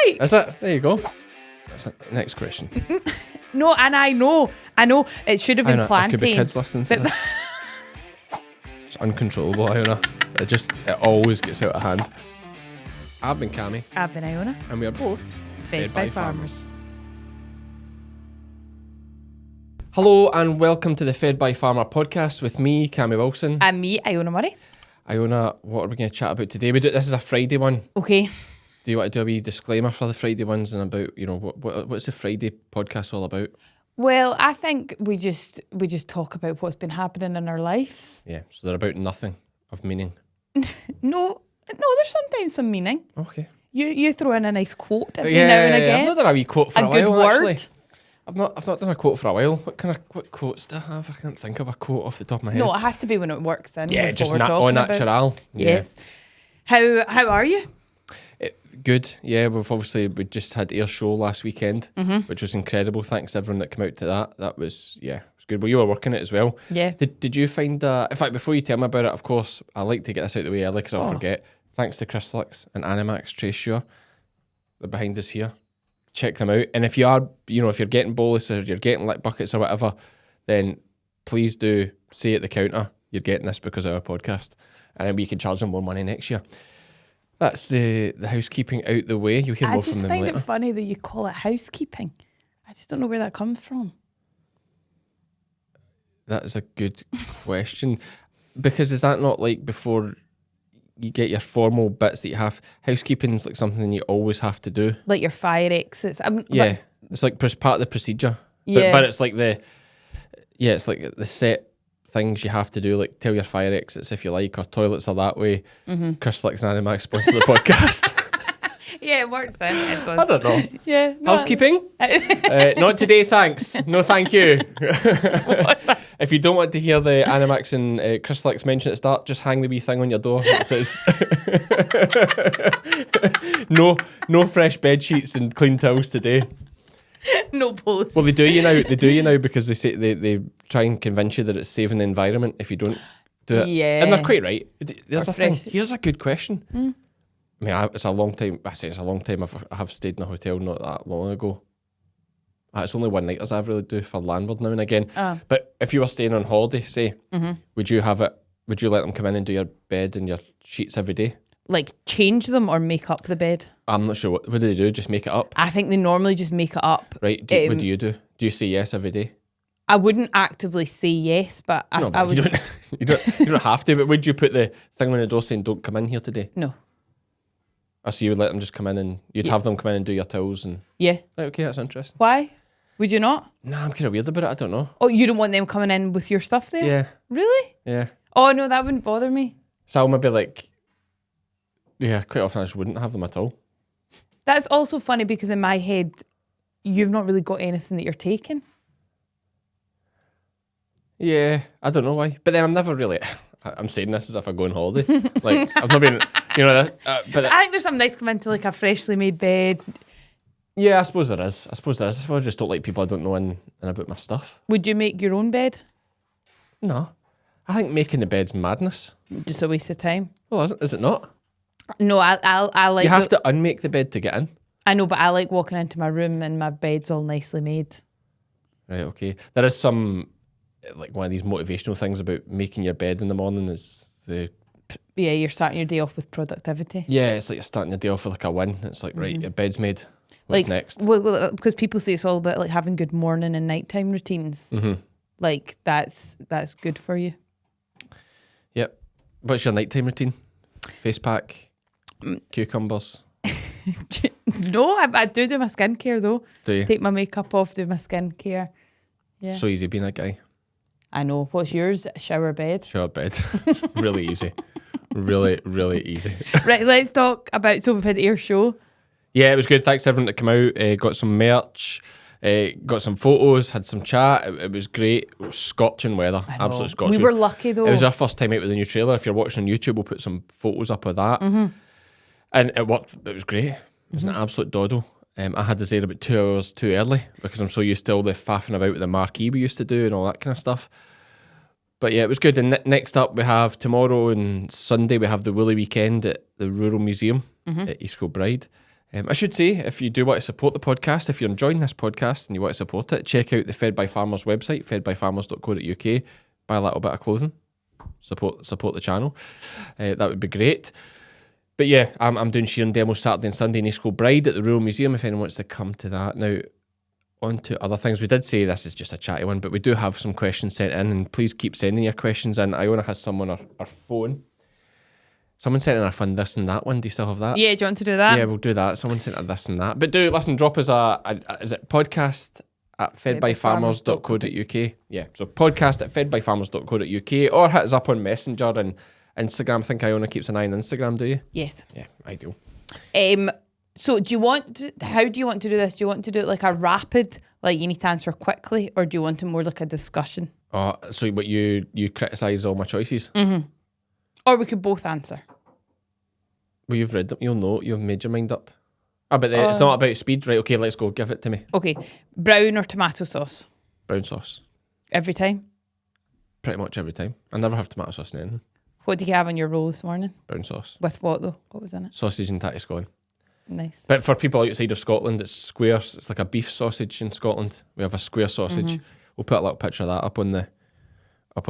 right. Is it? There you go. That's it. Next question. No, and I know. It should have been plantain. There could be kids listening to this. It's uncontrollable, Iona. It always gets out of hand. I've been Cammy. I've been Iona. And we are both Fed by farmers. Hello and welcome to the Fed by Farmer podcast with me, Cammy Wilson. And me, Iona Murray. Iona, what are we going to chat about today? This is a Friday one. Okay. Do you want to do a wee disclaimer for the Friday ones and about, what's the Friday podcast all about? Well, I think we just talk about what's been happening in our lives. Yeah, so they're about nothing of meaning. No, there's sometimes some meaning. Okay. You throw in a nice quote every now and again. I've not done a wee quote for a good while, word. actually. I've not done a quote for a while. What quotes do I have? I can't think of a quote off the top of my head. No, it has to be when it works in. Yeah, just au natural. Yes. How are you? Good. Yeah, we just had Air Show last weekend, which was incredible. Thanks to everyone that came out to that. That was, it was good. Well, you were working it as well. Yeah. Did you find in fact, before you tell me about it, of course, I like to get this out of the way early because I'll forget. Thanks to Crystalyx and Animax Tracesure. They're behind us here. Check them out. And if you are, if you're getting bolus or you're getting lick buckets or whatever, then please do say at the counter, you're getting this because of our podcast. And then we can charge them more money next year. That's the housekeeping out the way. You'll hear more from them later. I just find it funny that you call it housekeeping. I just don't know where that comes from. That is a good question. Because is that not like before you get your formal bits that you have? Housekeeping's like something you always have to do. Like your fire exits. It's like part of the procedure. Yeah. But it's like it's like the set things you have to do, like tell your fire exits if you like, or toilets are that way. Crystalyx and Animax sponsor the podcast. Yeah, it works then. It does. I don't know. Yeah. No, housekeeping? Not today, thanks. No, thank you. If you don't want to hear the Animax and Crystalyx mention at the start, just hang the wee thing on your door. It says no fresh bed sheets and clean towels today. No post. Well, they do you now because they say they try and convince you that it's saving the environment if you don't do it. Yeah. And they're quite right. There's a thing. fresh. Here's a good question. I mean, it's a long time. I say it's a long time. I have stayed in a hotel not that long ago. It's only one night as I really do for landlord now and again. But if you were staying on holiday, say, would you let them come in and do your bed and your sheets every day? Like change them or make up the bed? I'm not sure. What do they do? Just make it up? I think they normally just make it up. Right. What do you do? Do you say yes every day? I wouldn't actively say yes, but I would. You don't have to, but would you put the thing on the door saying don't come in here today? No. So you would let them just come in and you'd have them come in and do your towels and... Yeah. Right, okay, that's interesting. Why? Would you not? Nah, I'm kind of weird about it. I don't know. Oh, you don't want them coming in with your stuff there? Yeah. Really? Yeah. Oh, no, that wouldn't bother me. So I'll maybe like... Yeah, quite often I just wouldn't have them at all. That's also funny because in my head, you've not really got anything that you're taking. Yeah, I don't know why. But then I'm never really... I'm saying this as if I go on holiday. Like, I've not been... but I think there's something nice coming into like a freshly made bed. Yeah, I suppose there is. I suppose I just don't like people I don't know in about my stuff. Would you make your own bed? No. I think making the bed's madness. Just a waste of time. Well, is it not? No, I like... You have to unmake the bed to get in. I know, but I like walking into my room and my bed's all nicely made. Right, okay. There is some, like one of these motivational things about making your bed in the morning is the... Yeah, you're starting your day off with productivity. Yeah, it's like you're starting your day off with like a win. It's like, right, your bed's made. What's next? Well, because people say it's all about like having good morning and nighttime routines. Like that's good for you. Yep. What's your nighttime routine? Face pack, cucumbers. No, I do my skincare though. Do you? Take my makeup off, do my skincare. Yeah. So easy being a guy. I know. What's yours? Shower bed. Shower bed. Really easy. Really, really easy. Right, let's talk about, so we've had Air Show. Yeah, it was good. Thanks to everyone that came out. Got some merch, got some photos, had some chat. It was great. It was scorching weather. Absolutely scorching. We were lucky though. It was our first time out with the new trailer. If you're watching on YouTube, we'll put some photos up of that. And it worked. It was great. It was an absolute doddle. I had this there about 2 hours too early because I'm so used to all the faffing about with the marquee we used to do and all that kind of stuff. But yeah, it was good. And next up, we have tomorrow and Sunday, we have the Woolly Weekend at the Rural Museum at East Kilbride. I should say, if you do want to support the podcast, if you're enjoying this podcast and you want to support it, check out the Fed by Farmers website, fedbyfarmers.co.uk. Buy a little bit of clothing. Support the channel. That would be great. But yeah, I'm doing shearing demos Saturday and Sunday in East Kilbride at the Rural Museum if anyone wants to come to that. Now, on to other things. We did say this is just a chatty one, but we do have some questions sent in, and please keep sending your questions in. Iona has some on her phone. Someone sent in a fun this and that one. Do you still have that? Yeah, do you want to do that? Yeah, we'll do that. Someone sent a this and that. But drop us is it podcast at fedbyfarmers.co.uk? Yeah, so podcast at fedbyfarmers.co.uk, or hit us up on Messenger and Instagram. I think Iona keeps an eye on Instagram, do you? Yes. Yeah, I do. So how do you want to do this? Do you want to do it like a rapid, like you need to answer quickly, or do you want it more like a discussion? So but you criticise all my choices? Mm-hmm. Or we could both answer. Well, you've read them. You'll know. You've made your mind up. But it's not about speed. Right, okay, let's go. Give it to me. Okay. Brown or tomato sauce? Brown sauce. Every time? Pretty much every time. I never have tomato sauce in anything. What did you have on your roll this morning? Brown sauce. With what though? What was in it? Sausage and tatty scone. Nice. But for people outside of Scotland, it's squares. It's like a beef sausage in Scotland. We have a square sausage. Mm-hmm. We'll put a little picture of that up on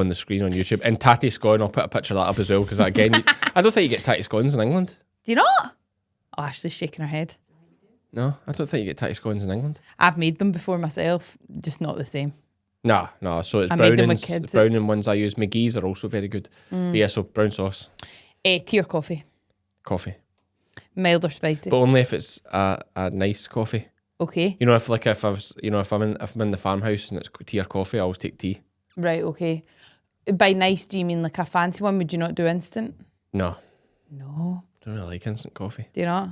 the screen on YouTube. And tatty scone, I'll put a picture of that up as well, because again, I don't think you get tatty scones in England. Do you not? Oh, Ashley's shaking her head. No, I don't think you get tatty scones in England. I've made them before myself, just not the same. No. So it's Browning ones I use. McGee's are also very good. But yeah, so brown sauce. Tea or coffee? Coffee. Mild or spicy? But only if it's a nice coffee. Okay. You know, if I'm in the farmhouse and it's tea or coffee, I always take tea. Right, okay. By nice, do you mean like a fancy one? Would you not do instant? No. Don't really like instant coffee. Do you not?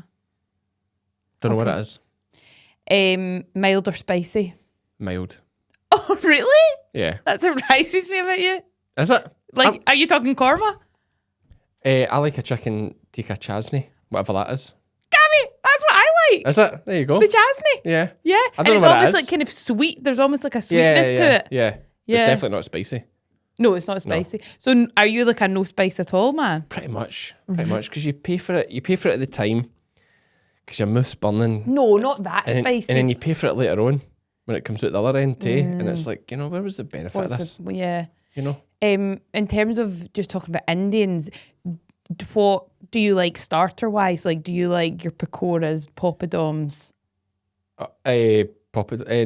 Don't know what it is. Mild or spicy? Mild. Oh, really? Yeah. That surprises me about you. Is it? Like, are you talking korma? I like a chicken tikka chasni, whatever that is. Cammy, that's what I like. Is it? There you go. The chasni. Yeah. Yeah. And it's almost like kind of sweet. There's almost like a sweetness to it. Yeah. It's definitely not spicy. No, it's not spicy. No. So are you like a no spice at all, man? Pretty much. Because you pay for it. You pay for it at the time because your mouth's burning. No, not that spicy. And then you pay for it later on when it comes out the other end too. And it's like, where was the benefit of this? Yeah. You know? In terms of just talking about Indians, what do you like starter wise? Like, do you like your pakoras, poppadoms?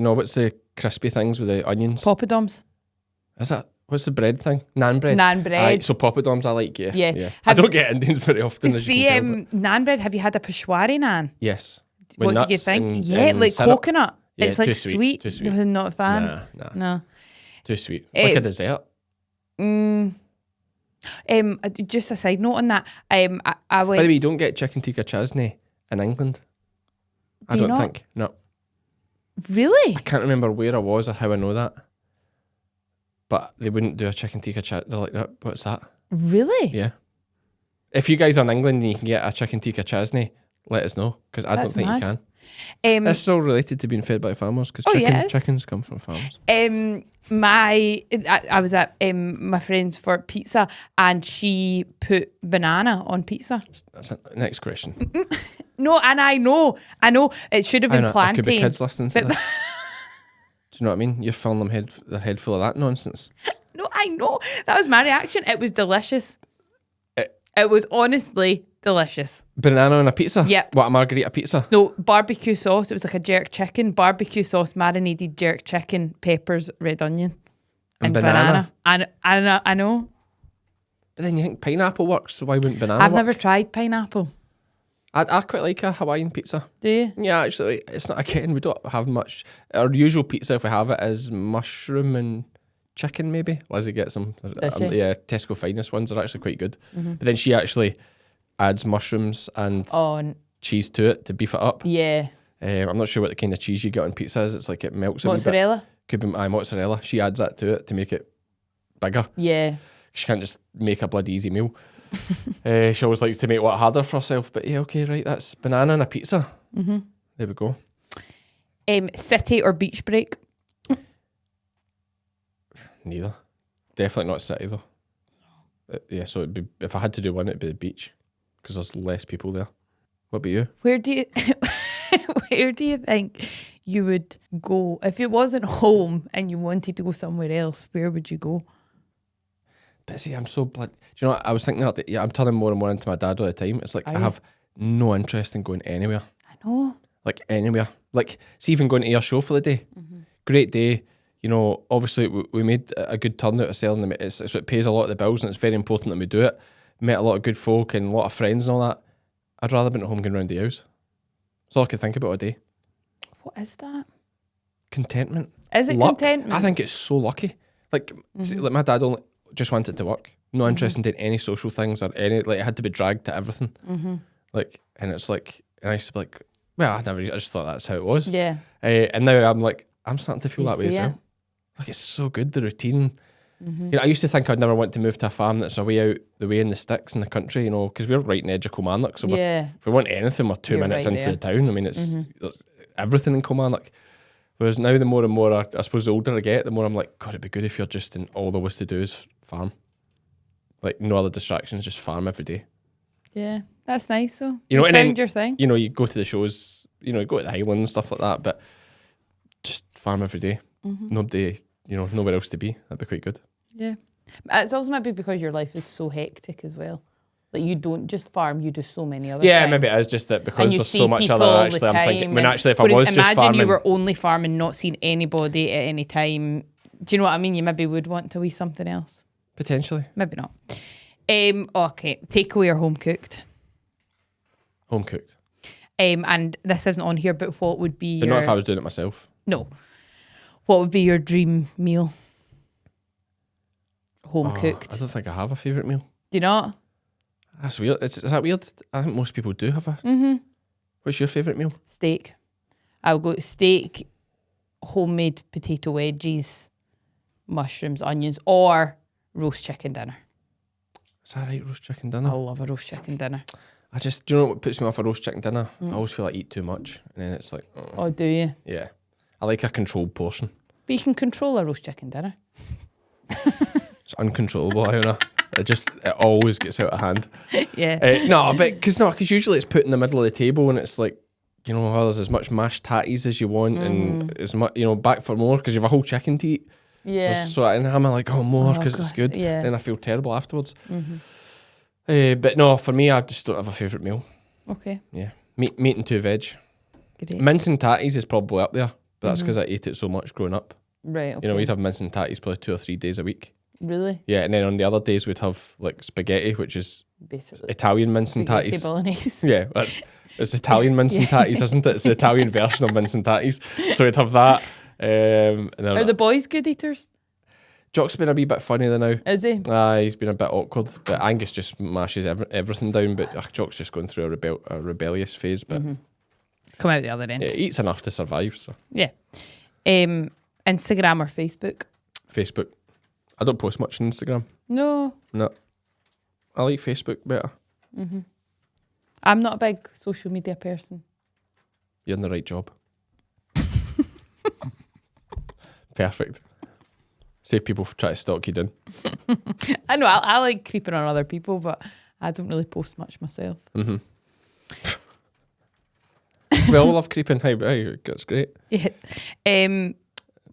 No, what's the crispy things with the onions? Poppadoms. Is that? What's the bread thing? Naan bread. Naan bread. So poppadoms I like, yeah. Yeah. I don't get Indians very often. See, naan bread, have you had a peshwari naan? Yes. What did you think? And like syrup. coconut. Yeah, it's like too sweet. Too sweet. Not a fan? No. Too sweet. It's like a dessert. Just a side note on that. I went, by the way, you don't get chicken tikka chasni in England. I don't think. No. Really? I can't remember where I was or how I know that. But they wouldn't do a chicken tikka chasni. They're like, what's that? Really? Yeah. If you guys are in England and you can get a chicken tikka chasni, let us know, because I don't think you can. It's all related to being fed by farmers, because chickens come from farms. I was at my friend's for pizza, and she put banana on pizza. That's it. Next question. No, and I know it should have been plantain. Could be kids listening to this. Do you know what I mean? You're filling their head full of that nonsense. No, I know. That was my reaction. It was delicious. It was honestly delicious. Banana on a pizza? Yeah. What, a margarita pizza? No, barbecue sauce. It was like a jerk chicken. Barbecue sauce, marinated jerk chicken, peppers, red onion. And banana. I know. But then you think pineapple works, so why wouldn't banana I've work? never tried pineapple. I quite like a Hawaiian pizza. Do you? Yeah, actually, it's not, again, we don't have much. Our usual pizza, if we have it, is mushroom and chicken, maybe. Lizzie gets them. Yeah, Tesco Finest ones are actually quite good. Mm-hmm. But then she actually adds mushrooms and cheese to it to beef it up. Yeah. I'm not sure what the kind of cheese you get on pizza is. It's like it melts mozzarella? A wee bit. Could be mozzarella. She adds that to it to make it bigger. Yeah. She can't just make a bloody easy meal. She always likes to make it harder for herself. But yeah, okay, right. That's banana and a pizza. Mm-hmm. There we go. City or beach break? Neither. Definitely not city though. Yeah, so it'd be, if I had to do one, it'd be the beach because there's less people there. What about you? Where do you Where do you think you would go if it wasn't home and you wanted to go somewhere else? Where would you go? But see, I'm so blood. Do you know what? I was thinking that, yeah, I'm turning more and more into my dad all the time. It's like Are I you? have no interest in going anywhere. I know. Like anywhere. Like, see, even going to your show for the day. Great day. You know, obviously we made a good turnout of selling them. It pays a lot of the bills, and it's very important that we do it. Met a lot of good folk and a lot of friends and all that. I'd rather been at home going round the house. That's all I could think about all day. What is that? Contentment. Is it Luck. contentment? I think it's so lucky. Like, see, like my dad only just wanted to work. No interest in any social things or any, like, it had to be dragged to everything. Like, and it's like, and I used to be like, well, I just thought that's how it was. Yeah. And now I'm like, I'm starting to feel You that way as see well. Like, it's so good, the routine. You know, I used to think I'd never want to move to a farm that's away out the way in the sticks in the country, you know, because we're right in the edge of Kilmarnock. So if we want anything, we're 2 You're minutes right into there. the town. I mean, it's everything in Kilmarnock. Whereas now, the more and more, I suppose, the older I get, the more I'm like, God, it'd be good if you're just in all there was to do is farm. Like, no other distractions, just farm every day. Yeah. That's nice though. You know, and found then, your thing. you know, you go to the shows, you know, you go to the Highlands and stuff like that, but just farm every day. Nobody, you know, nowhere else to be. That'd be quite good. Yeah. It's also maybe because your life is so hectic as well. Like, you don't just farm, you do so many other Yeah, things. maybe it is just that And because you there's see so much people other. all Actually, the I'm thinking. I mean, time, actually, if I whereas was just imagine farming, you were only farming, not seeing anybody at any time. Do you know what I mean? You maybe would want to wee something else. potentially Maybe not. Okay, takeaway or home cooked. home cooked, And this isn't on here, but what would be but your... not if I was doing it myself. No. What would be your dream meal? Home I cooked. don't think I have a favourite meal. Do you not? That's weird. Is that weird? I think most people do have a. What's your favourite meal? Steak. I'll go steak, homemade potato wedges, mushrooms, onions, or roast chicken dinner. Is that right? Roast chicken I dinner. love a roast chicken dinner. I just, do you know what puts me off a roast chicken dinner? I always feel like I eat too much, and then it's like, Oh, do you? yeah. I like a controlled portion. But you can control a roast chicken dinner. It's uncontrollable, Iona. It always gets out of hand. Yeah. No, because usually it's put in the middle of the table, and it's like, you know, there's as much mashed tatties as you want, and as much, you know, back for more because you have a whole chicken to eat. Yeah. So and I'm like, oh, more because it's God, good. yeah. Then I feel terrible afterwards. But no, for me, I just don't have a favourite meal. Okay. Yeah, meat and 2 veg. Great. Mince and tatties is probably up there, but that's because I ate it so much growing up. Right. Okay. You know, we'd have mince and tatties probably 2 or 3 days a week. Really? Yeah, and then on the other days we'd have like spaghetti, which is Basically. Italian mince and Spaghetti tatties. bolognese. Yeah, it's Italian mince and tatties, isn't it? It's the Italian version of mince and tatties. So we'd have that. And then Are the boys good eaters? Jock's been a wee bit funny now. Is he? He's been a bit awkward, but Angus just mashes everything down. But Jock's just going through a rebellious phase. But Come out the other end. yeah, he eats enough to survive. So Yeah. Instagram or Facebook? Facebook. I don't post much on Instagram. No. No, I like Facebook better. I'm not a big social media person. You're in the right job. Perfect. Save people try to stalk you down. I know, I like creeping on other people, but I don't really post much myself. We all love creeping. Hey, that's great. Yeah.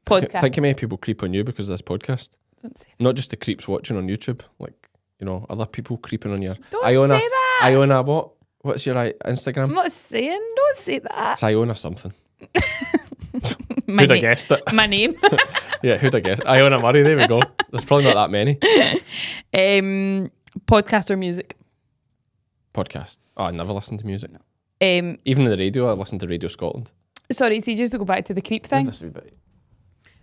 Podcast. Think how many people creep on you because of this podcast? Don't say Not just the creeps watching on YouTube, like, you know, other people creeping on your. Don't Iona, say that. Iona, what? What's your Instagram? I'm not saying, don't say that. It's Iona something. My Who'd have na- guessed it? My name. Yeah, who'd have guessed? Iona Murray, there we go. There's probably not that many. Podcast or music? Podcast. Oh, I never listen to music. Um, Even on the radio, I listen to Radio Scotland. sorry, see, just to go back to the creep thing. This wee bit.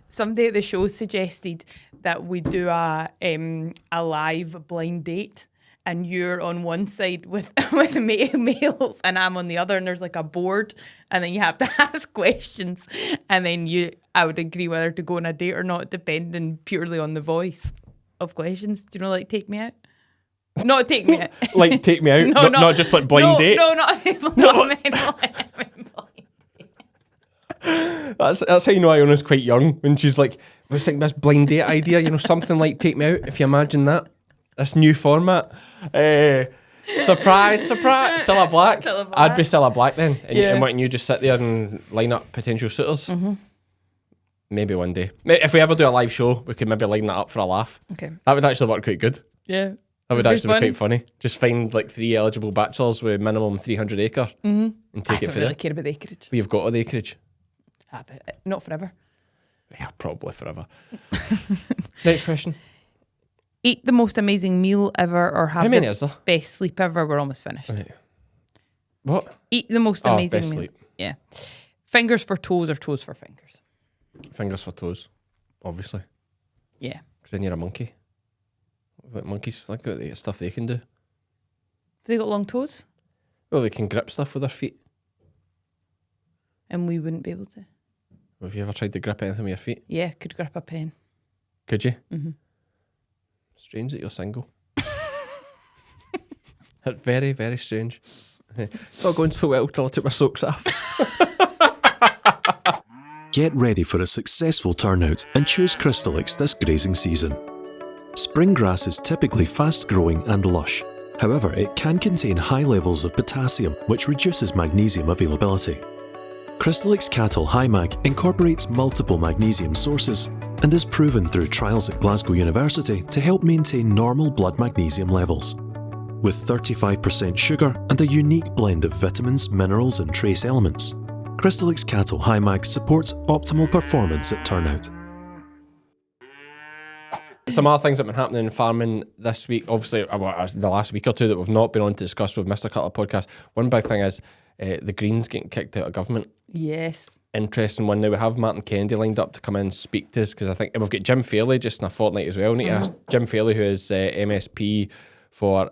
Somebody at the show suggested that we do a live blind date, and you're on one side with males, and I'm on the other, and there's like a board, and then you have to ask questions, and then I would agree whether to go on a date or not, depending purely on the voice of questions. Do you know, like, take me out? Not take me out. Like, take me out? Not just like blind date? No, not That's how you know Iona's quite young, when she's like, I was thinking this blind date idea, you know, something like Take Me Out, if you imagine that. This new format. Surprise, surprise. Cilla Black. Cilla Black. I'd be Cilla Black then. And, Yeah. and why don't you just sit there and line up potential suitors? Maybe one day. If we ever do a live show, we could maybe line that up for a laugh. Okay. That would actually work quite good. Yeah. That would It'd be actually be fun. quite funny. Just find like 3 eligible bachelors with minimum 300 acre and I take it don't for really there. care about the acreage. But you've got all the acreage. But not forever. Yeah, probably forever. Next question. Eat the most amazing meal ever or have How many the is there? best sleep ever. We're almost finished. Right. What? Eat the most Oh, amazing best meal. sleep. Yeah. Fingers for toes or toes for fingers. Fingers for toes, obviously. Yeah. Because then you're a monkey. Like monkeys, like the stuff they can do. Have they got long toes? Well, they can grip stuff with their feet. And we wouldn't be able to. Have you ever tried to grip anything with your feet? Yeah, could grip a pen. Could you? Mm-hmm. Strange that you're single. That's very, very strange. It's all going so well till I took my socks off. Get ready for a successful turnout and choose Crystalyx this grazing season. Spring grass is typically fast-growing and lush. However, it can contain high levels of potassium, which reduces magnesium availability. Crystalyx Cattle High Mag incorporates multiple magnesium sources and is proven through trials at Glasgow University to help maintain normal blood magnesium levels. With 35% sugar and a unique blend of vitamins, minerals and trace elements, Crystalyx Cattle High Mag supports optimal performance at turnout. Some other things that have been happening in farming this week, obviously, the last week or two that we've not been on to discuss with Mr. Cutler podcast. One big thing is the Greens getting kicked out of government. Yes. Interesting one. Now we have Martin Kennedy lined up to come in and speak to us because I think and we've got Jim Fairley just in a fortnight as well. We need to ask Jim Fairley, who is MSP for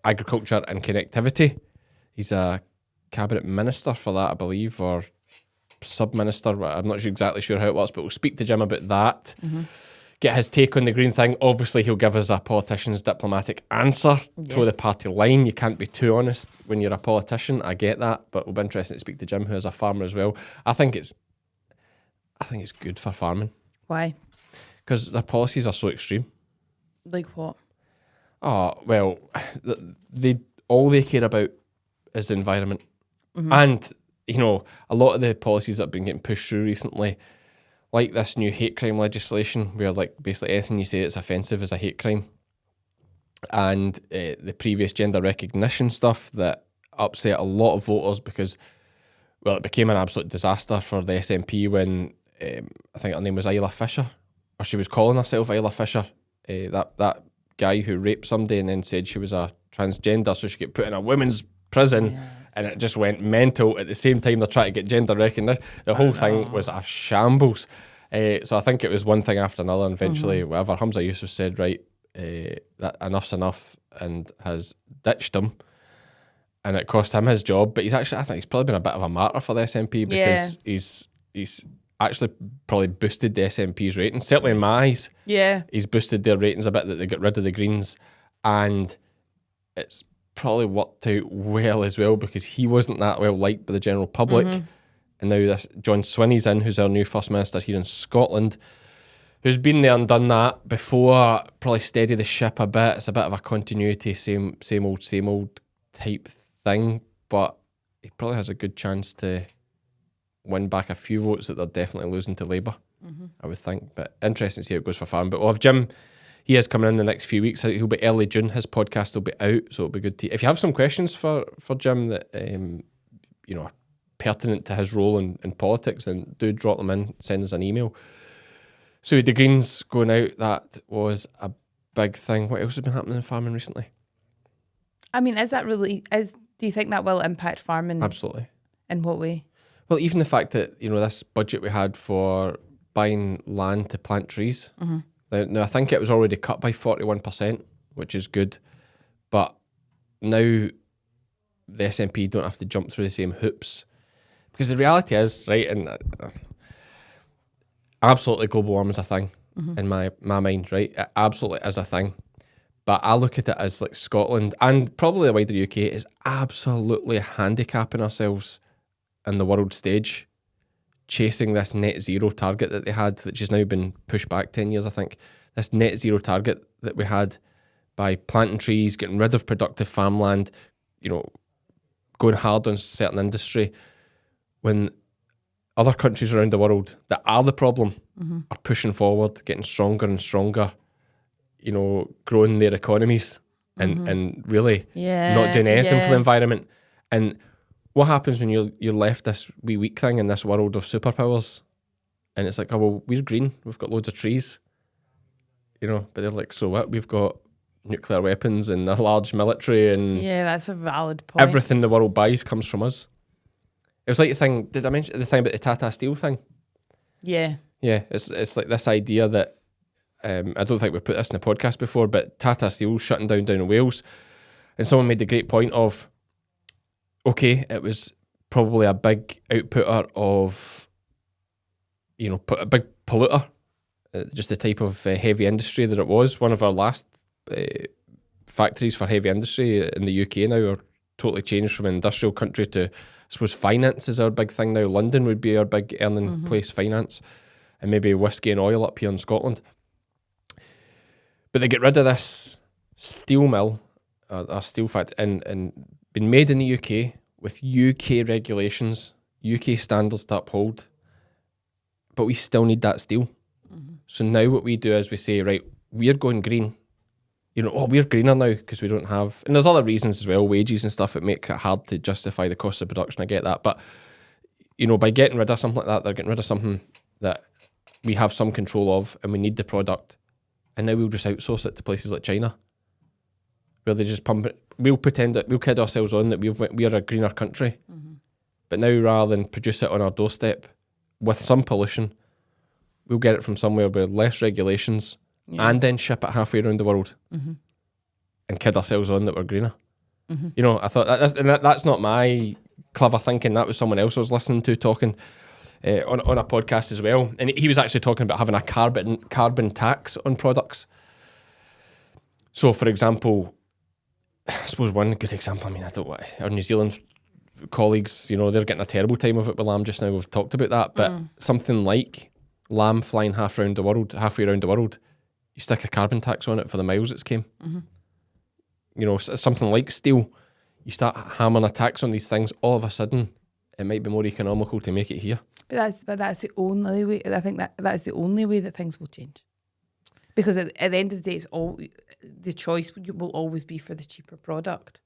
Agriculture and Connectivity. He's a cabinet minister for that, I believe, or sub-minister. I'm not exactly sure how it works, but we'll speak to Jim about that. Get his take on the green thing. Obviously, he'll give us a politician's diplomatic answer to the party line. You can't be too honest when you're a politician. I get that, but it'll be interesting to speak to Jim, who is a farmer as well. I think it's good for farming Why? because their policies are so extreme. Like what? Oh well, all they care about is the environment, and you know a lot of the policies that have been getting pushed through recently. Like this new hate crime legislation where like basically anything you say that's offensive is a hate crime. And the previous gender recognition stuff that upset a lot of voters because, well, it became an absolute disaster for the SNP when I think her name was Isla Fisher, or she was calling herself Isla Fisher, that guy who raped somebody and then said she was a transgender so she could put in a women's prison. And it just went mental. At the same time, they're trying to get gender recognition. The whole thing was a shambles. So I think it was one thing after another. And eventually, whatever, Hamza Yusuf said, right, that enough's enough, and has ditched him. And it cost him his job. But he's actually, I think he's probably been a bit of a martyr for the SNP because he's actually probably boosted the SNP's ratings. Certainly in my eyes. Yeah. He's boosted their ratings a bit that they got rid of the Greens. And it's probably worked out well as well because he wasn't that well liked by the general public. And now this John Swinney's in, who's our new First Minister here in Scotland, who's been there and done that before, probably steadied the ship a bit. It's a bit of a continuity, same old type thing, but he probably has a good chance to win back a few votes that they're definitely losing to Labour, I would think. But interesting to see how it goes for farm. But we'll have Jim. He is coming in the next few weeks. He'll be early June. His podcast will be out, so it'll be good to. If you have some questions for Jim that are pertinent to his role in politics, then do drop them in. Send us an email. So the Greens going out, that was a big thing. What else has been happening in farming recently? I mean, is that really? Do you think that will impact farming? Absolutely. In what way? Well, even the fact that this budget we had for buying land to plant trees. Now, I think it was already cut by 41%, which is good. But now the SNP don't have to jump through the same hoops. Because the reality is, right, and absolutely global warming is a thing in my mind, right? It absolutely is a thing. But I look at it as like Scotland and probably the wider UK is absolutely handicapping ourselves in the world stage, chasing this net zero target that they had, which has now been pushed back 10 years, I think. This net zero target that we had by planting trees, getting rid of productive farmland, going hard on certain industry, when other countries around the world that are the problem are pushing forward, getting stronger and stronger, growing their economies and really not doing anything for the environment. And what happens when you're left this wee weak thing in this world of superpowers? And it's like, oh, well, we're green. We've got loads of trees. But they're like, so what? We've got nuclear weapons and a large military and... Yeah, that's a valid point. Everything the world buys comes from us. It was like the thing... Did I mention the thing about the Tata Steel thing? Yeah. Yeah, it's like this idea that... I don't think we've put this in the podcast before, but Tata Steel shutting down in Wales. And someone made the great point of, okay, it was probably a big outputter of... a big polluter. Just the type of heavy industry that it was. One of our last factories for heavy industry in the UK now are totally changed from an industrial country to, I suppose, finance is our big thing now. London would be our big earning place, finance, and maybe whiskey and oil up here in Scotland. But they get rid of this steel mill, our steel factory, and been made in the UK with UK regulations, UK standards to uphold, but we still need that steel. So now what we do is we say, right, we're going green. We're greener now because we don't have... And there's other reasons as well, wages and stuff, it makes it hard to justify the cost of production. I get that. But, by getting rid of something like that, they're getting rid of something that we have some control of and we need the product. And now we'll just outsource it to places like China, where they just pump it. We'll pretend that we'll kid ourselves on that we're a greener country. But now rather than produce it on our doorstep with some pollution, we'll get it from somewhere with less regulations and then ship it halfway around the world and kid ourselves on that we're greener. I thought that's not my clever thinking. That was someone else I was listening to talking on a podcast as well. And he was actually talking about having a carbon tax on products. So, for example, I suppose one good example, our New Zealand colleagues, they're getting a terrible time of it with lamb just now. We've talked about that. But something like lamb flying halfway around the world, you stick a carbon tax on it for the miles it's came. Something like steel, you start hammering a tax on these things, all of a sudden it might be more economical to make it here. But that's the only way. I think that's the only way that things will change. Because at the end of the day, it's all the choice will always be for the cheaper product.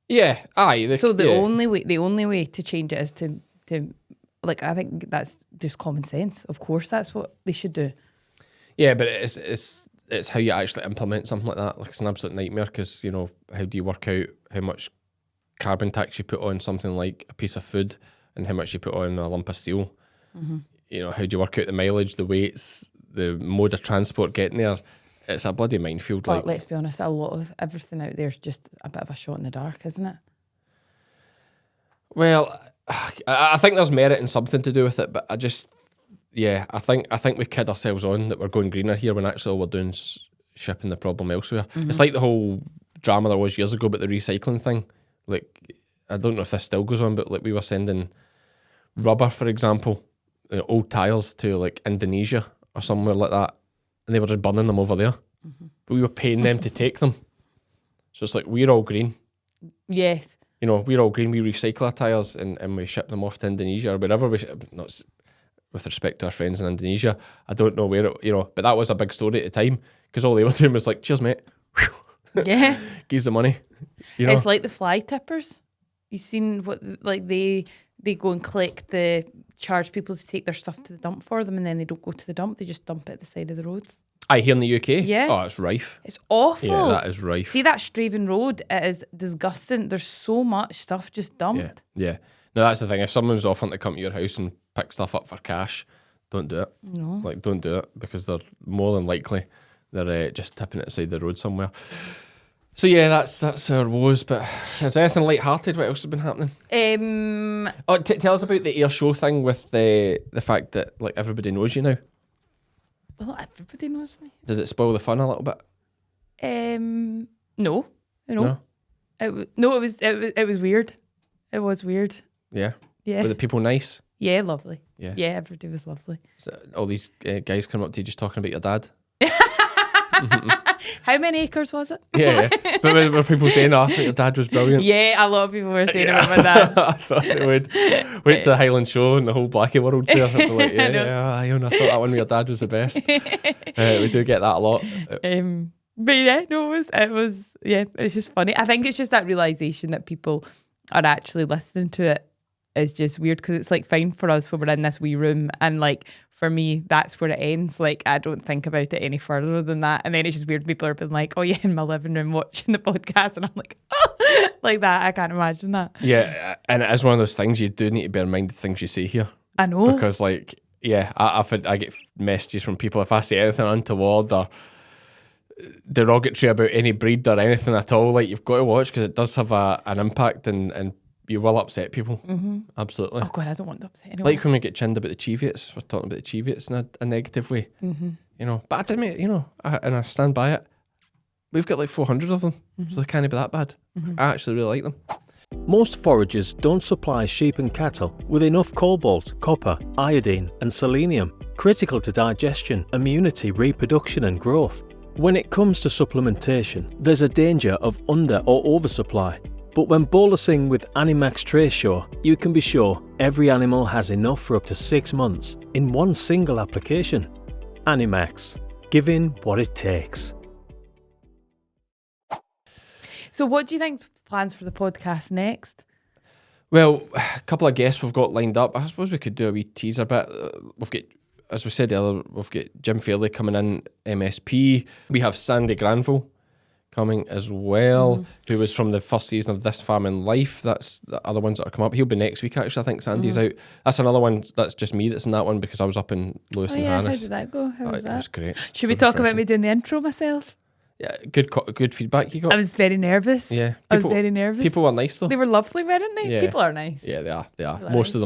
Yeah, aye. The only way to change it is to I think that's just common sense. Of course, that's what they should do. Yeah, but it's how you actually implement something like that. Like, it's an absolute nightmare because, how do you work out how much carbon tax you put on something like a piece of food and how much you put on a lump of steel? How do you work out the mileage, the weights, the mode of transport getting there? It's a bloody minefield. But let's be honest, a lot of everything out there is just a bit of a shot in the dark, isn't it? Well, I think there's merit in something to do with it, but I think we kid ourselves on that we're going greener here when actually all we're doing is shipping the problem elsewhere. It's like the whole drama there was years ago about the recycling thing. Like, I don't know if this still goes on, but like we were sending rubber, for example, old tyres to like Indonesia or somewhere like that, and they were just burning them over there. But we were paying them to take them. So it's like, we're all green. Yes. We're all green. We recycle our tyres and we ship them off to Indonesia or wherever not with respect to our friends in Indonesia. I don't know where but that was a big story at the time because all they were doing was like, cheers, mate. Yeah. Give the money. It's like the fly tippers. You've seen what, like, they go and charge people to take their stuff to the dump for them, and then they don't go to the dump, they just dump it at the side of the roads. Aye, here in the UK? Yeah. Oh, it's rife. It's awful. Yeah, that is rife. See that Straven Road? It is disgusting. There's so much stuff just dumped. Yeah. No, that's the thing. If someone's offering to come to your house and pick stuff up for cash, don't do it. No. Like, don't do it, because they're more than likely they're just tipping it aside the road somewhere. So yeah, that's our woes. But is there anything light-hearted? What else has been happening? Tell us about the air show thing with the fact that like everybody knows you now. Well, everybody knows me. Did it spoil the fun a little bit? No. It was weird. It was weird. Yeah. Yeah. Were the people nice? Yeah, lovely. Yeah. Yeah, everybody was lovely. So all these guys coming up to you just talking about your dad? How many acres was it? Yeah, but were people saying, "Oh, I think your dad was brilliant"? Yeah, a lot of people were saying about my dad. I thought they would. Went to the Highland Show and the whole Blackie world there. I'd be like, Iona, I thought that one with your dad was the best. We do get that a lot. But yeah, no, it's just funny. I think it's just that realisation that people are actually listening to it is just weird, because it's like fine for us when we're in this wee room, and like for me that's where it ends. Like I don't think about it any further than that, and then it's just weird people are being like, oh yeah, in my living room watching the podcast, and I'm like, oh, like that. I can't imagine that. Yeah, and it is one of those things you do need to bear in mind the things you say here. I know, because like I get messages from people if I say anything untoward or derogatory about any breed or anything at all, like you've got to watch, because it does have an impact, and you will upset people. Absolutely. Oh god, I don't want to upset anyone. Like when we get chinned about the Cheviots, we're talking about the Cheviots in a negative way, you know. But I admit, you know, and I stand by it. We've got like 400 of them, so they can't be that bad. I actually really like them. Most foragers don't supply sheep and cattle with enough cobalt, copper, iodine and selenium, critical to digestion, immunity, reproduction and growth. When it comes to supplementation, there's a danger of under or oversupply. But when bolusing with Animax Tracesure, you can be sure every animal has enough for up to 6 months in one single application. Animax, giving what it takes. So what do you think plans for the podcast next? Well, a couple of guests we've got lined up. I suppose we could do a wee teaser bit. We've got, as we said earlier, we've got Jim Fairley coming in, MSP. We have Sandy Granville coming as well, who was from the first season of This Farming Life. That's the other ones that are coming up. He'll be next week, actually. I think Sandy's out. That's another one that's just me that's in that one, because I was up in Lewis and How Harris. did that go? How was It that? was great. Should we talk about me doing the intro myself? Yeah, good feedback you got. I was very nervous. Yeah, I was very nervous. People were nice though. They were lovely, weren't they? Yeah. People are nice. Yeah, they are. They are. People are Most of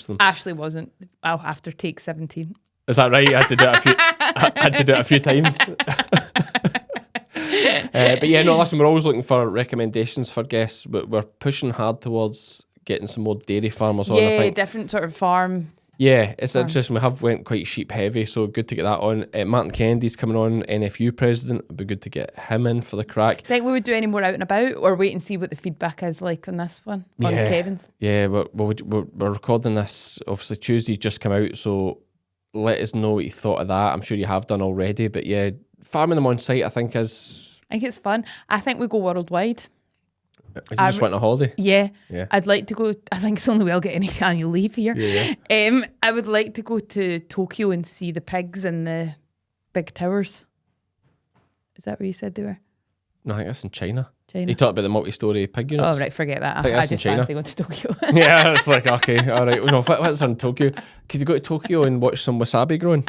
them. Ashley wasn't. Oh, after take 17. Is that right? I had to do it a few. I had to do it a few times. But yeah, no. Listen, we're always looking for recommendations for guests, but we're pushing hard towards getting some more dairy farmers on. I Yeah, think. different sort of farm. Yeah, it's interesting. We have went quite sheep heavy, so good to get that on. Martin Kennedy's coming on, NFU president. It'd be good to get him in for the crack. Think we would do any more out and about, or wait and see what the feedback is like on this one, on Kevin's? Yeah, we're recording this. Obviously, Tuesday's just come out, so let us know what you thought of that. I'm sure you have done already, but yeah, farming them on site, I think it's fun. I think we go worldwide. You just went on a holiday? Yeah. Yeah. I'd like to go. I think it's only way I'll get any annual leave here. Yeah. I would like to go to Tokyo and see the pigs and the big towers. Is that where you said they were? No, I think that's in China. China. You talked about the multi-story pig units. Oh, right, forget that. think I that's in just China. fancy going to Tokyo. Yeah, it's like, okay, all right. No, what's in Tokyo? Could you go to Tokyo and watch some wasabi growing?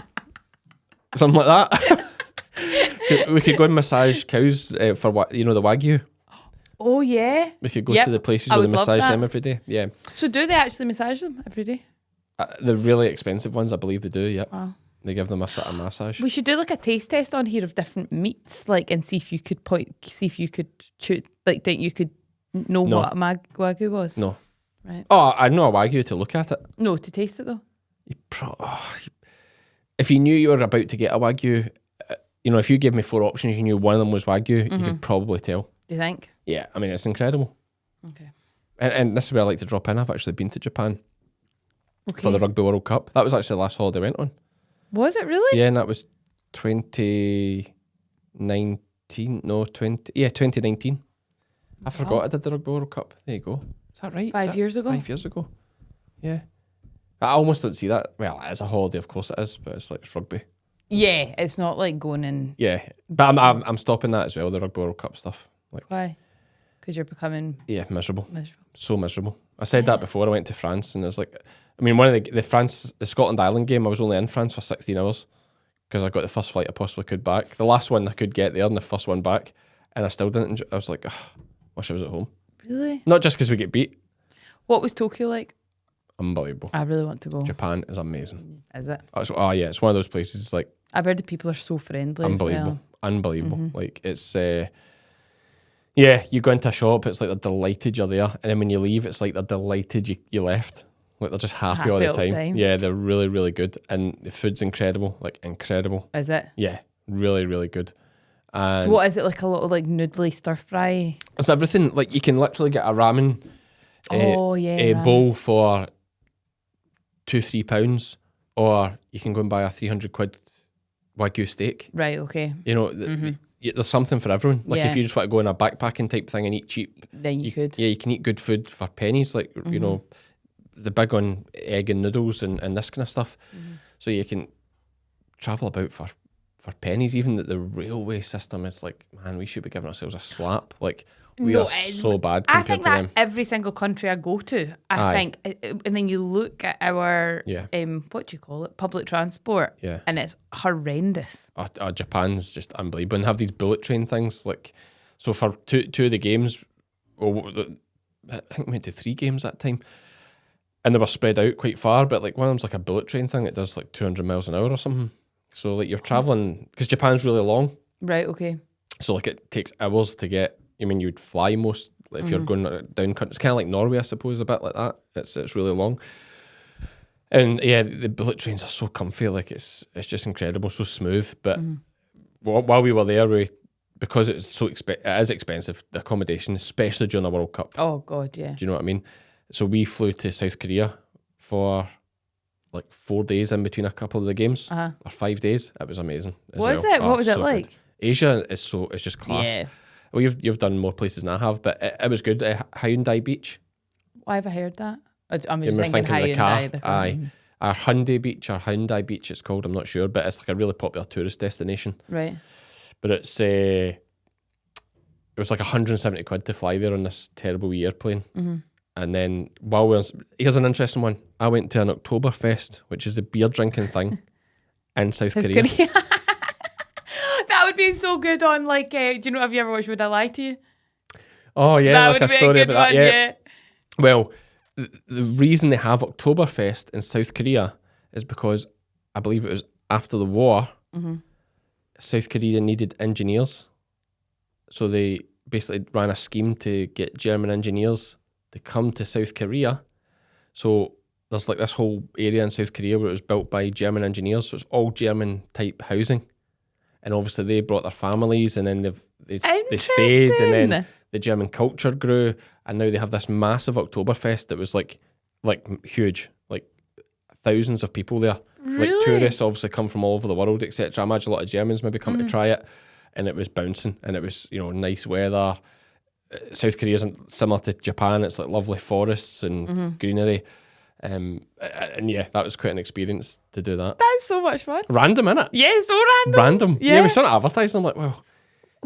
Something like that. We could go and massage cows for what, you know, the Wagyu. Oh, yeah. We could go Yep, to the places I where they would love massage that. them every day. Yeah. So do they actually massage them every day? The really expensive ones, I believe they do, yeah. Wow. They give them a sort of massage. We should do like a taste test on here of different meats, like, and see if you could choose, like, think you could know No. what a Wagyu was? No. Right. Oh, I know a Wagyu to look at it. No, to taste it though. If you knew you were about to get a Wagyu, you know, if you gave me 4 options, you knew one of them was Wagyu, you could probably tell. Do you think? Yeah, I mean, it's incredible. Okay. And this is where I like to drop in. I've actually been to Japan Okay. for the Rugby World Cup. That was actually the last holiday I went on. Was it really? Yeah, and that was 2019. No, 2019. I forgot I did the Rugby World Cup. There you go. Is that right? 5 years ago? 5 years ago. Yeah. I almost don't see that. Well, it's a holiday, of course it is, but it's like it's rugby. Yeah, it's not like going in. Yeah, but I'm stopping that as well. The Rugby World Cup stuff. Like, Why? Because you're becoming yeah, miserable. miserable. So miserable. I said that before I went to France, and it was like, I mean, one of the Scotland Ireland game, I was only in France for 16 hours because I got the first flight I possibly could back. The last one I could get there, and the first one back, and I still didn't. I was like, wish I was at home. Really? Not just because we get beat. What was Tokyo like? Unbelievable. I really want to go. Japan is amazing. Is it? Oh yeah, it's one of those places like I've heard the people are so friendly. unbelievable, As well. unbelievable. Like it's. Yeah, you go into a shop, it's like they're delighted you're there, and then when you leave, it's like they're delighted you left. Like they're just happy all the time. Yeah, they're really, really good, and the food's incredible, like incredible. Is it? Yeah, really, really good. And So what is it, like a little like noodly stir fry? it's everything. Like you can literally get a ramen ramen. bowl for £2-3, or you can go and buy a 300 quid Wagyu steak. Right, okay. You know, there's something for everyone. Like Yeah. if you just want to go in a backpacking type thing and eat cheap, Then you could. Yeah, you can eat good food for pennies. Like you know, the big on egg and noodles and this kind of stuff. So you can travel about for pennies. Even that the railway system is like, man, we should be giving ourselves a slap. Like we are so bad I compared think to that them. every single country I go to, Aye. I think, and then you look at our, Yeah. what do you call it, public transport, Yeah. and it's horrendous. Japan's just unbelievable. And have these bullet train things. Like, so for two of the games, I think we went to 3 games that time, and they were spread out quite far. But like one of them's like a bullet train thing. It does like 200 miles an hour or something. So like you're traveling because Japan's really long. Right, okay. So like it takes hours to get. I mean, you'd fly most if you're going down country. It's kind of like Norway, I suppose, a bit like that. It's really long. And yeah, the bullet trains are so comfy. Like it's just incredible, so smooth. But while we were there, because it's so it is expensive, the accommodation, especially during the World Cup. Oh, God, yeah. Do you know what I mean? So we flew to South Korea for like 4 days in between a couple of the games, or 5 days. It was amazing. Was it? What was it so like? good. Asia is it's just class. Yeah. Well, you've done more places than I have, but it was good. Hyundai Beach. Why have I heard that? I'm You just were thinking thinking of the car. The car. Aye. Our Hyundai Beach or Hyundai Beach, it's called. I'm not sure, but it's like a really popular tourist destination. Right. But it was like 170 quid to fly there on this terrible wee airplane. And then here's an interesting one. I went to an Oktoberfest, which is a beer drinking thing in South Korea. That would be so good on like, do you know, have you ever watched Would I Lie to You? Oh yeah, That like would a be story a good about one, that. Yeah. Well, the reason they have Oktoberfest in South Korea is because I believe it was after the war, South Korea needed engineers. So they basically ran a scheme to get German engineers to come to South Korea. So there's like this whole area in South Korea where it was built by German engineers. So it's all German type housing. And obviously they brought their families, and then they stayed, and then the German culture grew, and now they have this massive Oktoberfest that was like huge, like thousands of people there. Really? Like tourists obviously come from all over the world, etc. I imagine a lot of Germans maybe come to try it, and it was bouncing, and it was nice weather. South Korea isn't similar to Japan. It's like lovely forests and greenery. And yeah, that was quite an experience to do that. That's so much fun. Random, innit? Yeah, so random. Random. Yeah, we started advertising. I'm like, well,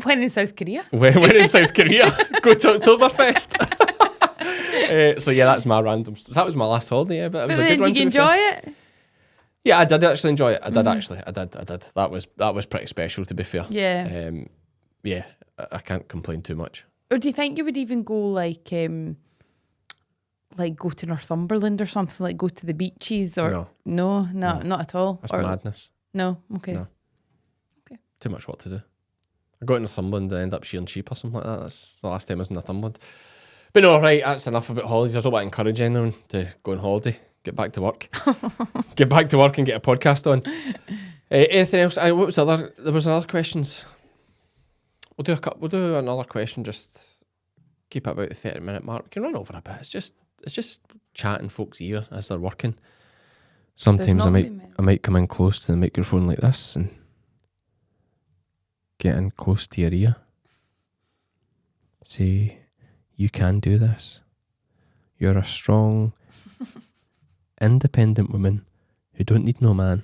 When in South Korea? when in South Korea, go to Oktoberfest. So yeah, that's my random. That was my last holiday, yeah, but it was a good one. Did you enjoy it? Yeah, I did actually enjoy it. I did. That was pretty special, to be fair. Yeah. Yeah, I can't complain too much. Or do you think you would even go like go to Northumberland or something, like go to the beaches or no, not at all. That's or madness. No, okay. No. Too much work to do. I got to Northumberland and ended up shearing sheep or something like that. That's the last time I was in Northumberland. But no, right, that's enough about holidays. I don't want to encourage anyone to go on holiday. Get back to work. Get back to work and get a podcast on. Anything else? What was the other? There was other questions. We'll do another question. Just keep it about the 30-minute mark. We can run over a bit. It's just chatting folks' ear as they're working. Sometimes I might come in close to the microphone like this and get in close to your ear. Say, you can do this. You're a strong, independent woman who don't need no man.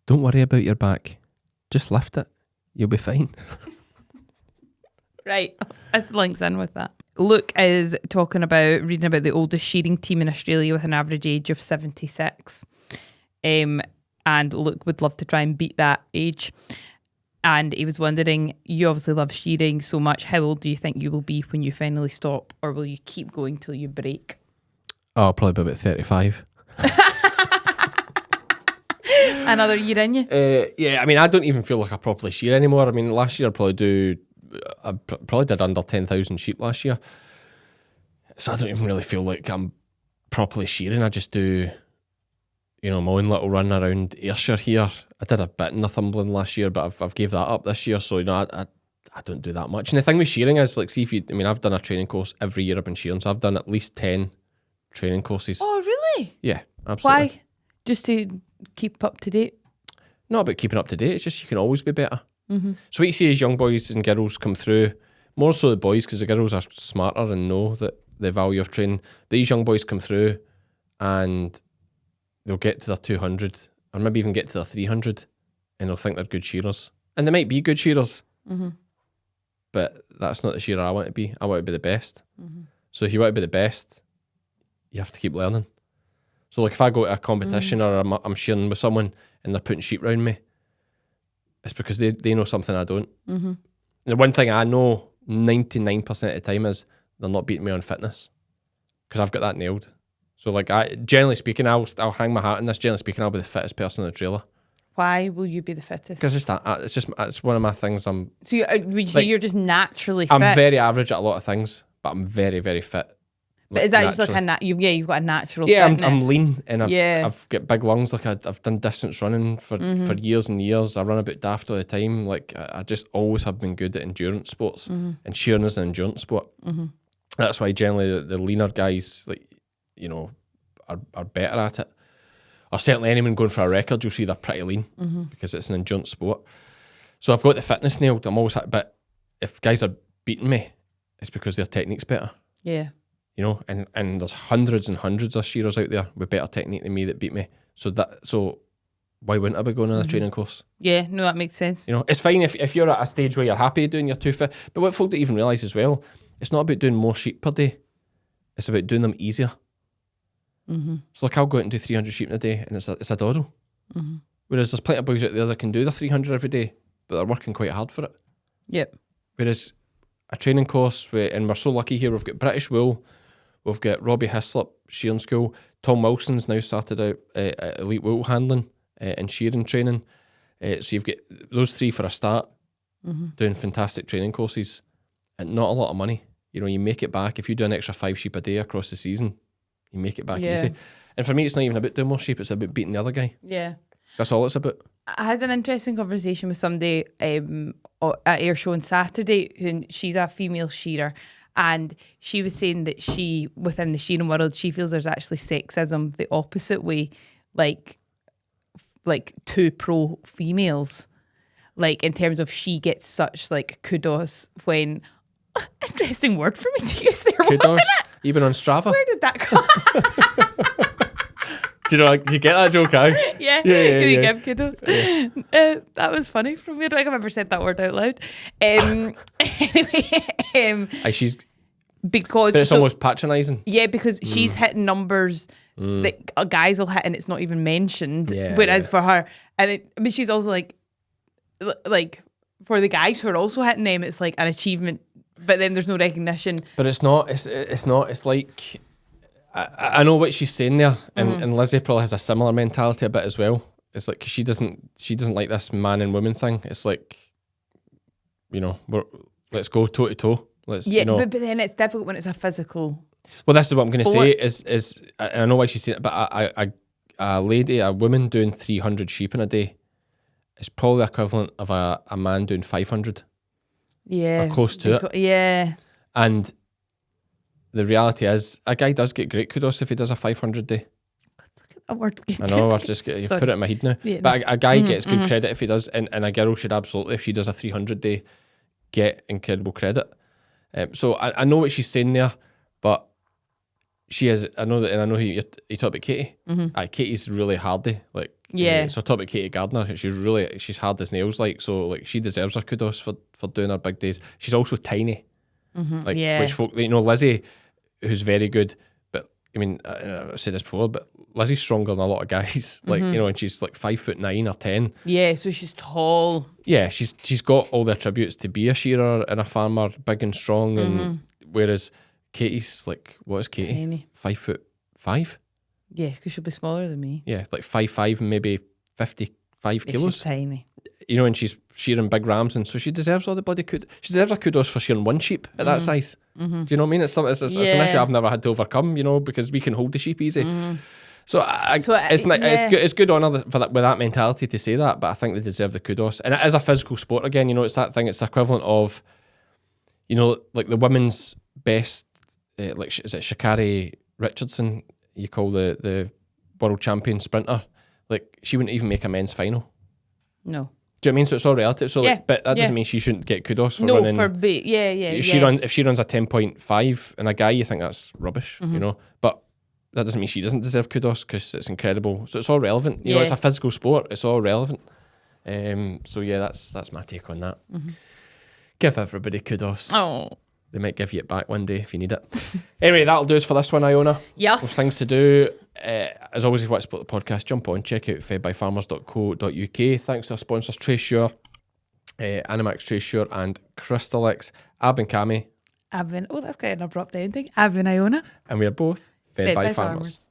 Don't worry about your back. Just lift it. You'll be fine. Right, it links in with that. Luke is reading about the oldest shearing team in Australia with an average age of 76. And Luke would love to try and beat that age. And he was wondering, you obviously love shearing so much. How old do you think you will be when you finally stop? Or will you keep going till you break? Oh, I'll probably be about 35. Another year in you? Yeah, I mean, I don't even feel like I properly shear anymore. I mean, last year I probably did under 10,000 sheep last year. So I don't even really feel like I'm properly shearing. I just do, my own little run around Ayrshire here I did a bit in Northumberland last year, but I've gave that up this year. So, I don't do that much. And the thing with shearing is, like, see if you, I've done a training course every year I've been shearing. So I've done at least 10 training courses. Oh, really? Yeah, absolutely. Why? Just to keep up to date? Not about keeping up to date. It's just you can always be better. So what you see as young boys and girls come through, more so the boys, because the girls are smarter and know that the value of training. These young boys come through and they'll get to their 200 or maybe even get to their 300 and they'll think they're good shearers. And they might be good shearers. But that's not the shearer I want to be. I want to be the best. So if you want to be the best, you have to keep learning. So like if I go to a competition or I'm shearing with someone and they're putting sheep round me, it's because they know something I don't. The one thing I know 99% of the time is they're not beating me on fitness because I've got that nailed. So like generally speaking, I'll hang my hat on this. Generally speaking, I'll be the fittest person in the trailer. Why will you be the fittest? Because it's one of my things. So would you say you're just naturally fit? I'm very average at a lot of things, but I'm very, very fit. But is that just like you've got a natural fitness? Yeah, I'm lean and I've got big lungs. Like I've done distance running for years and years. I run about daft all the time. Like I just always have been good at endurance sports, and shearing is an endurance sport. That's why generally the leaner guys, like, are better at it. Or certainly anyone going for a record, you'll see they're pretty lean because it's an endurance sport. So I've got the fitness nailed. I'm always, but if guys are beating me, it's because their technique's better. Yeah. And there's hundreds and hundreds of shearers out there with better technique than me that beat me. So why wouldn't I be going on a training course? Yeah, no, that makes sense. It's fine if you're at a stage where you're happy doing your 250. But what folk don't even realise as well, it's not about doing more sheep per day. It's about doing them easier. So like I'll go out and do 300 sheep in a day and it's a doddle. Whereas there's plenty of boys out there that can do their 300 every day, but they're working quite hard for it. Yep. Whereas a training course, and we're so lucky here, we've got British Wool, we've got Robbie Hislop, shearing school, Tom Wilson's now started out at Elite Wool Handling and shearing training. So you've got those three for a start, doing fantastic training courses and not a lot of money. You make it back. If you do an extra 5 sheep a day across the season, you make it back easy. And for me, it's not even about doing more sheep, it's about beating the other guy. Yeah. That's all it's about. I had an interesting conversation with somebody at Air Show on Saturday, and she's a female shearer, and she was saying that she, within the shearing world, she feels there's actually sexism the opposite way, like to pro females, like in terms of she gets such like kudos when interesting word for me to use there, kudos? Wasn't it? You've been on Strava. Where did that come? Do you get that joke, eh? Yeah. You give kudos. Yeah. That was funny from me. I don't think I've ever said that word out loud. Anyway, she's because but it's almost patronising. Yeah, because she's hitting numbers that guys will hit, and it's not even mentioned. Whereas for her, but she's also like for the guys who are also hitting them, it's like an achievement. But then there's no recognition. But it's not. It's not. It's like I know what she's saying there, and Lizzie probably has a similar mentality a bit as well. It's like she doesn't like this man and woman thing. It's like, let's go toe to toe. But then it's difficult when it's a physical. Well, this is what I'm going to say. Is and I know why she's saying it, but a woman doing 300 sheep in a day is probably the equivalent of a man doing 500. Yeah, or close to it. Yeah, and the reality is, a guy does get great kudos if he does a 500 day. A word. I know, you've put it in my head now. Yeah, but a guy gets good credit if he does, and a girl should absolutely, if she does a 300 day, get incredible credit. So I know what she's saying there, but she is. I know that, and I know you talk about Katie. Katie's really hardy. So I talk about Katie Gardner. She's hard as nails. So she deserves her kudos for doing her big days. She's also tiny. Which folk, Lizzie, who's very good, but I've said this before, but Lizzie's stronger than a lot of guys. And she's like 5'9" or 10. Yeah, so she's tall. Yeah, she's got all the attributes to be a shearer and a farmer, big and strong. And whereas Katie's like, what is Katie? Tiny. 5'5". Yeah, because she'll be smaller than me. Yeah, like 5'5" and maybe 55 kilos. She's tiny. And she's shearing big rams, and so she deserves all the bloody kudos. She deserves a kudos for shearing one sheep at that size. Do you know what I mean? It's an issue I've never had to overcome, because we can hold the sheep easy. So, it's yeah. it's good honour for that, with that mentality to say that, but I think they deserve the kudos. And it is a physical sport again, you know, it's that thing, it's the equivalent of, you know, like the women's best, like, is it Sha'Carri Richardson, you call the world champion sprinter, like, she wouldn't even make a men's final. No. Do you know what I mean? So it's all relative. So, like, but that doesn't mean she shouldn't get kudos for running. If she runs a 10.5 and a guy, you think that's rubbish, you know. But that doesn't mean she doesn't deserve kudos because it's incredible. So it's all relevant. You know, it's a physical sport. It's all relevant. So yeah, that's my take on that. Give everybody kudos. Oh. They might give you it back one day if you need it. Anyway, that'll do us for this one, Iona. Yes. There's things to do. As always, if you want to support the podcast, jump on, check out fedbyfarmers.co.uk. Thanks to our sponsors, Tracesure, Animax Tracesure and Crystalyx. I've been Cammy. That's quite an abrupt ending. I've been Iona. And we are both Fed by Farmers.